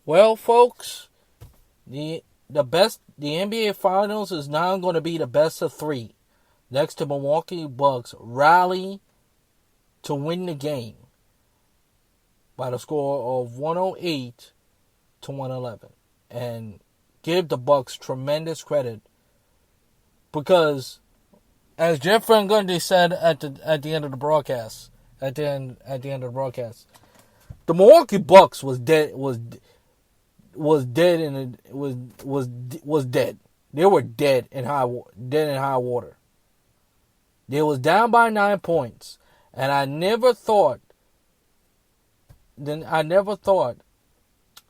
Well, folks, the NBA Finals is now going to be the best of three. Next to Milwaukee Bucks rally to win the game by the score of 108 to 111, and give the Bucks tremendous credit because, as Jeff Van Gundy said at the end of the broadcast, the Milwaukee Bucks was dead. Was dead and was dead. They were dead in high water. They was down by 9 points, and I never thought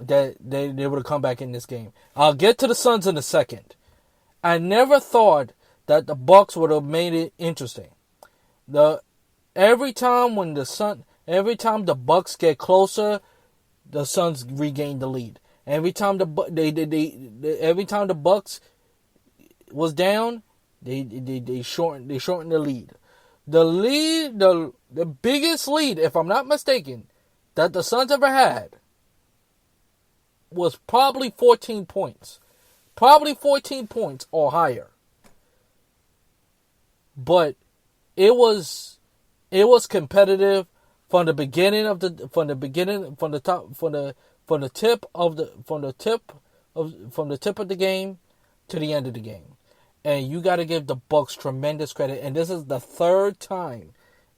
that they would have come back in this game. I'll get to the Suns in a second. I never thought that the Bucks would have made it interesting. Every time the Bucks get closer, the Suns regain the lead. Every time the Bucks was down, they shortened the lead. The biggest lead, if I'm not mistaken, that the Suns ever had was probably 14 points. Probably 14 points or higher. But it was competitive from the tip of the game to the end of the game. And you got to give the Bucks tremendous credit. And this is the third time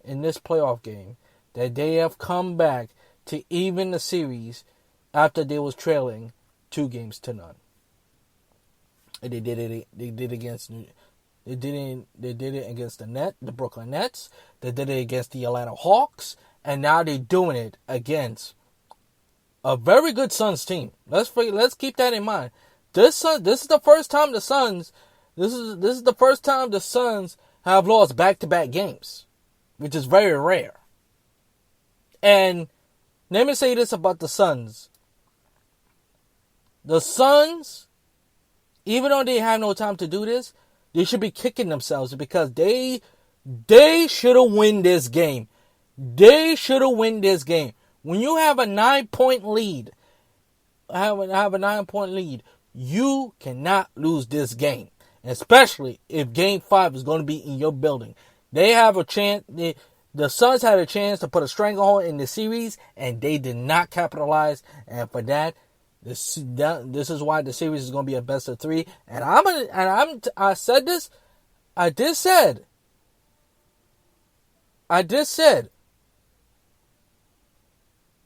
in this playoff game that they have come back to even the series after they was trailing 2-0. And they did it against the Brooklyn Nets. They did it against the Atlanta Hawks, and now they're doing it against a very good Suns team. Let's keep that in mind. This is the first time the Suns. This is the first time the Suns have lost back-to-back games, which is very rare. And let me say this about the Suns. The Suns, even though they have no time to do this, they should be kicking themselves because they should have won this game. They should have won this game. When you have a 9-point lead, you cannot lose this game. Especially if Game 5 is going to be in your building. They have a chance. The Suns had a chance to put a stranglehold in the series, and they did not capitalize. And for that, this is why the series is going to be a best of three. And I said this. I just said.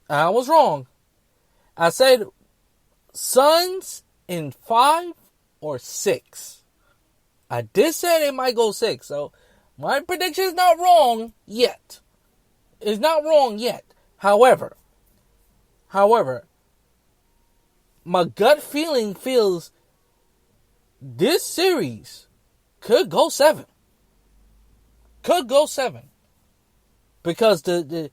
And I was wrong. I said Suns in 5 or 6. I did say it might go 6, so my prediction is not wrong yet. It's not wrong yet. However, my gut feeling feels this series could go 7. Because the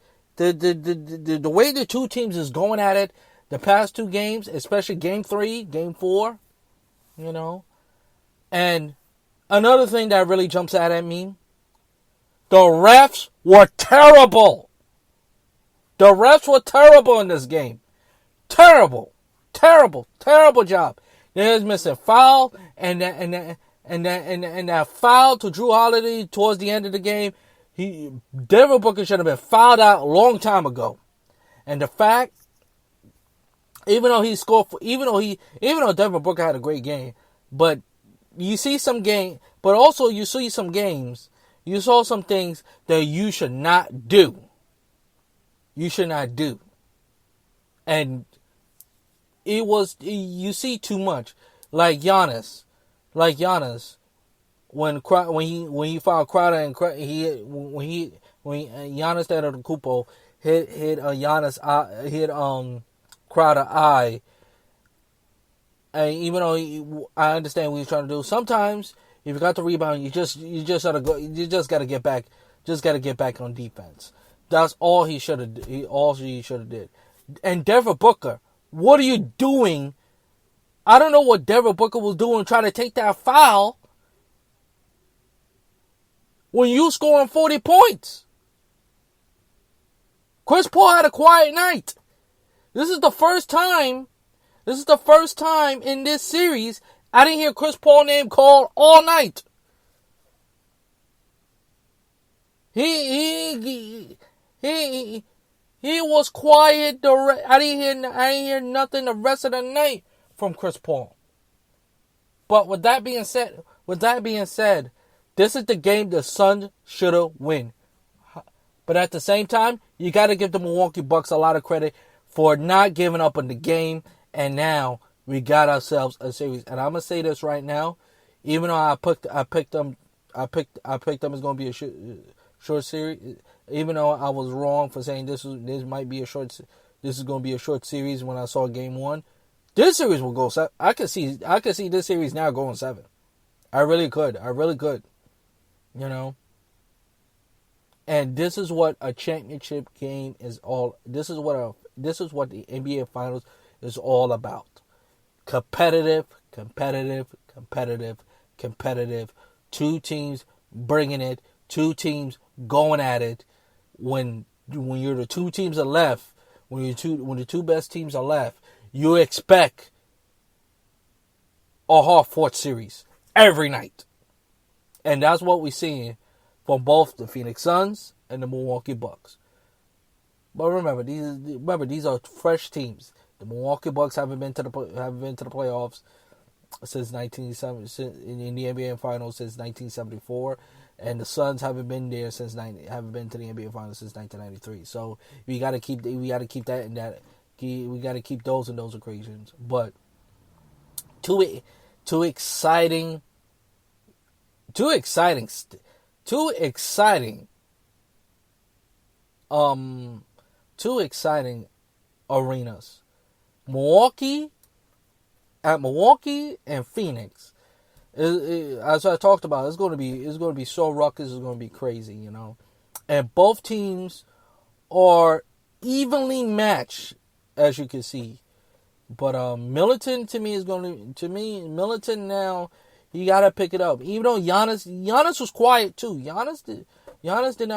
way the two teams is going at it, the past two games, especially Game 3, Game 4, and another thing that really jumps out at me, the refs were terrible. The refs were terrible in this game. Terrible job. They was missing foul, and that foul to Drew Holiday towards the end of the game, Devin Booker should have been fouled out a long time ago. And the fact, even though Devin Booker had a great game, but you see some game, but also you see some games, you saw some things that you should not do. And you see too much. Like Giannis, when he fouled Crowder and when Giannis Antetokounmpo hit Crowder eye. And even though I understand what he's trying to do, sometimes if you got the rebound, you just gotta go. You just gotta get back. Just gotta get back on defense. That's all he should have. All he should have did. And Devin Booker, what are you doing? I don't know what Devin Booker was doing trying to take that foul when you scoring 40 points. Chris Paul had a quiet night. This is the first time This is the first time in this series I didn't hear Chris Paul's name called all night. He was quiet. I didn't hear nothing the rest of the night from Chris Paul. But with that being said, this is the game the Suns should have win. But at the same time, you got to give the Milwaukee Bucks a lot of credit for not giving up on the game. And now we got ourselves a series. And I'm gonna say this right now, even though I picked them as going to be a short series. Even though I was wrong for saying this is going to be a short series when I saw Game 1. This series will go 7. I could see this series now going 7. I really could. You know. And this is what a championship game is all. This is what the NBA Finals is all about. Competitive. Two teams bringing it. Two teams going at it. When you're the two teams are left, when the two best teams are left, you expect a hard-fought series every night. And that's what we're seeing from both the Phoenix Suns and the Milwaukee Bucks. But remember, these are fresh teams. The Milwaukee Bucks haven't been to the playoffs since 1970 in the NBA Finals since 1974, and the Suns haven't been there haven't been to the NBA Finals since 1993. So we got to keep that in that. We got to keep those in those equations. But two exciting arenas. Milwaukee and Phoenix. As I talked about, it's going to be so ruckus. It's going to be crazy, you know. And both teams are evenly matched, as you can see. But Militon Militon now, you got to pick it up. Even though Giannis was quiet too. Giannis did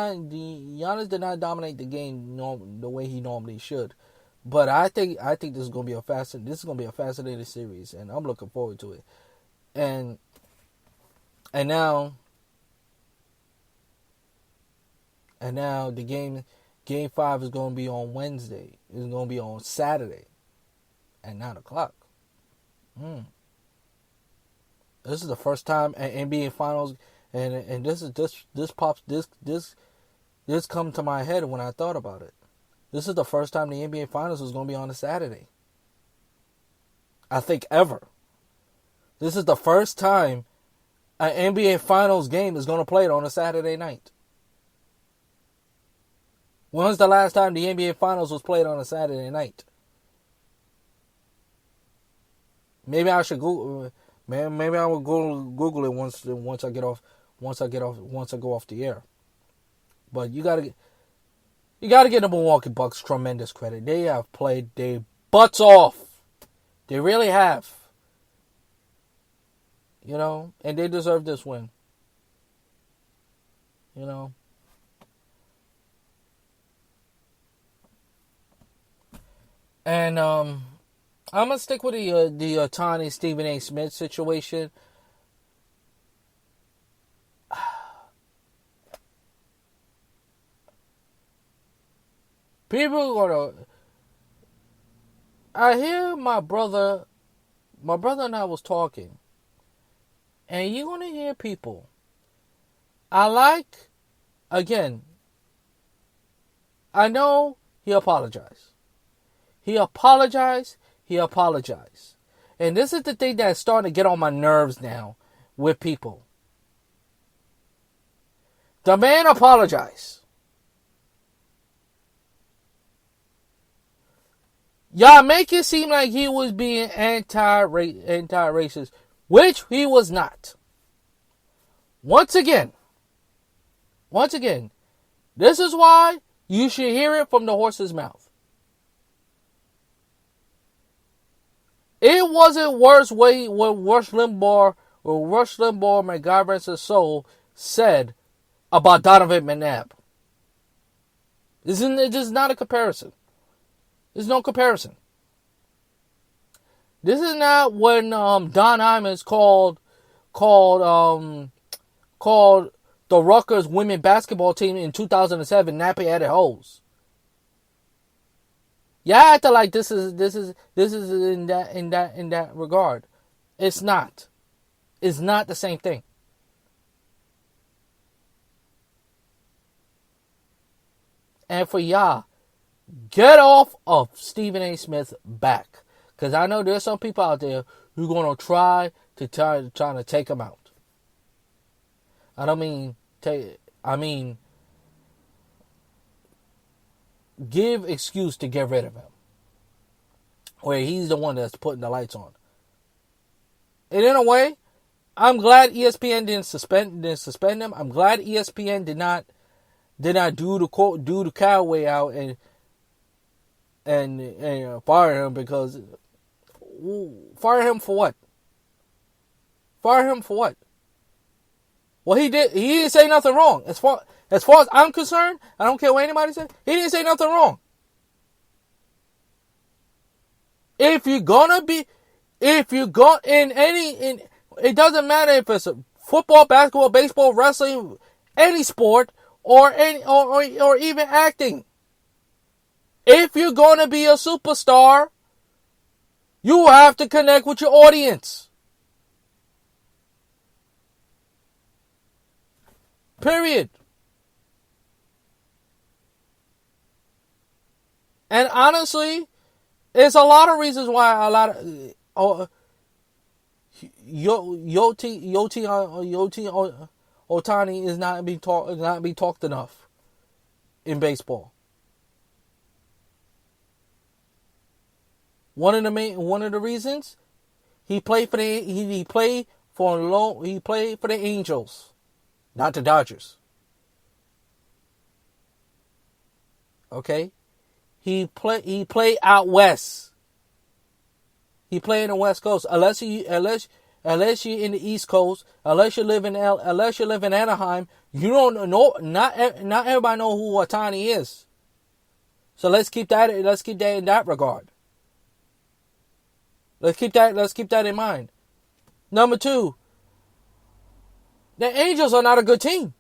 not dominate the game the way he normally should. But I think this is going to be a fascinating series, and I'm looking forward to it. And now the game 5 is going to be on Wednesday. It's going to be on Saturday at 9:00. This is the first time at NBA Finals, and this come to my head when I thought about it. This is the first time the NBA Finals is going to be on a Saturday. I think ever. This is the first time an NBA Finals game is going to play it on a Saturday night. When's the last time the NBA Finals was played on a Saturday night? Maybe I should Google. Maybe I will Google it once I go off the air. But you gotta give the Milwaukee Bucks tremendous credit. They have played their butts off. They really have. You know, and they deserve this win. You know. And I'm gonna stick with the Ohtani Stephen A. Smith situation. People are gonna. I hear my brother and I was talking, and you're gonna hear people. I know he apologized. He apologized. And this is the thing that's starting to get on my nerves now with people. The man apologized. Y'all make it seem like he was being anti-racist, which he was not. Once again, this is why you should hear it from the horse's mouth. It wasn't what Rush Limbaugh, my God rest his soul, said about Donovan McNabb. This is not a comparison. There's no comparison. This is not when Don Imus called the Rutgers women basketball team in 2007 nappy-headed hoes. Y'all acting like this is in that regard. It's not. It's not the same thing. And for y'all, get off of Stephen A. Smith's back. Because I know there's some people out there who are going to try to take him out. I don't mean take. I mean give excuse to get rid of him, where he's the one that's putting the lights on. And in a way, I'm glad ESPN didn't suspend him. I'm glad ESPN did not do the cowboy out and fire him, because fire him for what? Fire him for what? Well, he didn't say nothing wrong. As far as I'm concerned, I don't care what anybody says. He didn't say nothing wrong. It doesn't matter if it's a football, basketball, baseball, wrestling, any sport, or even acting. If you're gonna be a superstar, you have to connect with your audience. Period. And honestly, there's a lot of reasons why a lot of Ohtani is not being talked enough in baseball. One of the reasons he played for the Angels, not the Dodgers. Okay, he played out west. He played in the West Coast. Unless you're in the East Coast, unless you live in Anaheim, you don't know. Not everybody know who Ohtani is. So let's keep that in that regard. Let's keep that in mind. Number 2, the Angels are not a good team.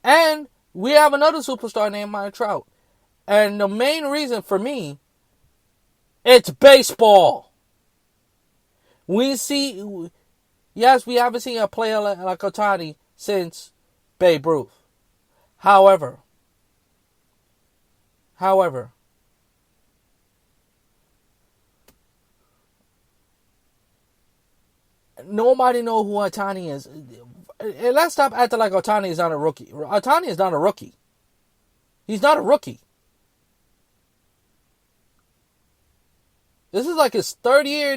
And we have another superstar named Mike Trout. And the main reason for me, it's baseball. We haven't seen a player like Ohtani since Babe Ruth. However, nobody knows who Ohtani is. And let's stop acting like Ohtani is not a rookie. Ohtani is not a rookie. He's not a rookie. This is like his third year.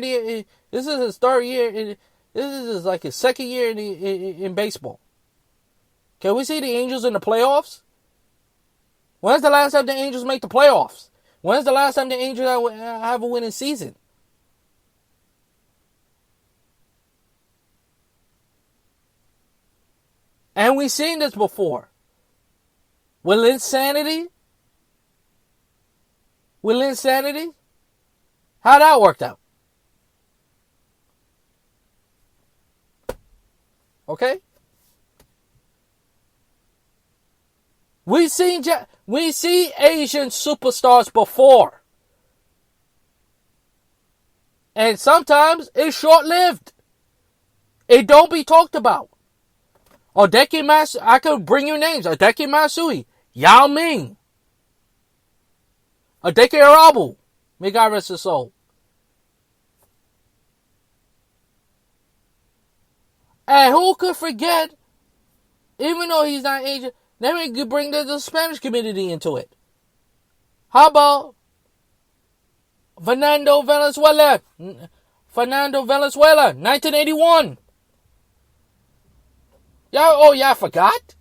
This is his third year. This is like his second year in baseball. Can we see the Angels in the playoffs? When's the last time the Angels make the playoffs? When's the last time the Angels have a winning season? And we've seen this before. Will insanity? How that worked out? Okay? We see Asian superstars before. And sometimes it's short-lived. It don't be talked about. I could bring you names. Hideki Matsui, Yao Ming, Hideki Arabu, may God rest his soul. And who could forget, even though he's not Asian, then we could bring the Spanish community into it. How about Fernando Valenzuela, 1981. Y'all forgot?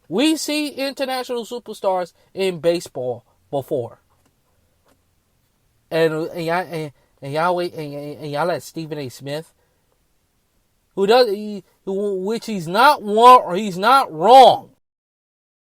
We see international superstars in baseball before. And y'all let Stephen A. Smith, he's not wrong.